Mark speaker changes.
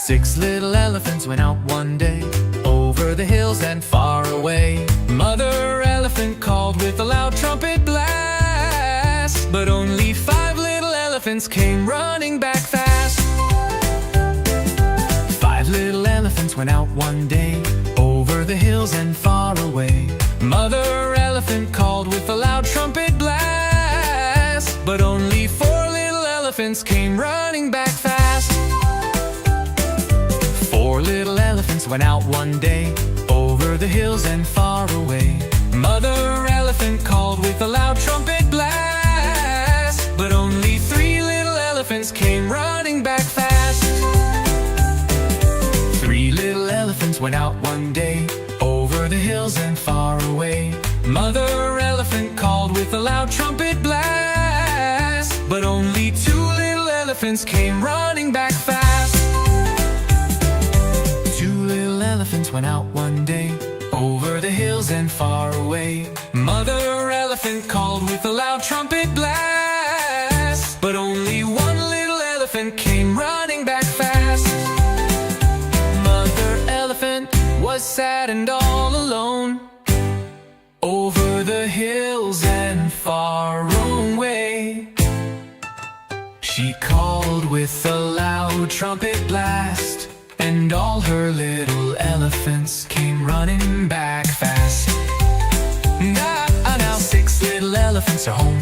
Speaker 1: Six little elephants went out one day, over the hills and far away. Mother elephant called with a loud trumpet blast, but only five little elephants came running back fast. Five little elephants went out one day, over the hills and far away. Mother elephant called with a loud trumpet blast, but only four little elephants came running back fast. Four little elephants went out one day, over the hills and far away. Mother elephant called with a loud trumpet blast, but only three little elephants came running back fast. Three little elephants went out one day, over the hills and far away. Mother elephant called with a loud trumpet blast, but only two little elephants came running back fast. Two little elephants went out one day, over the hills and far away. Mother elephant called with a loud trumpet blast, but only one little elephant came running back fast. Mother elephant was sad and all alone, over the hills and far away. She called with a loud trumpet blast, and all her little elephants came running back fast. Now six little elephants are home,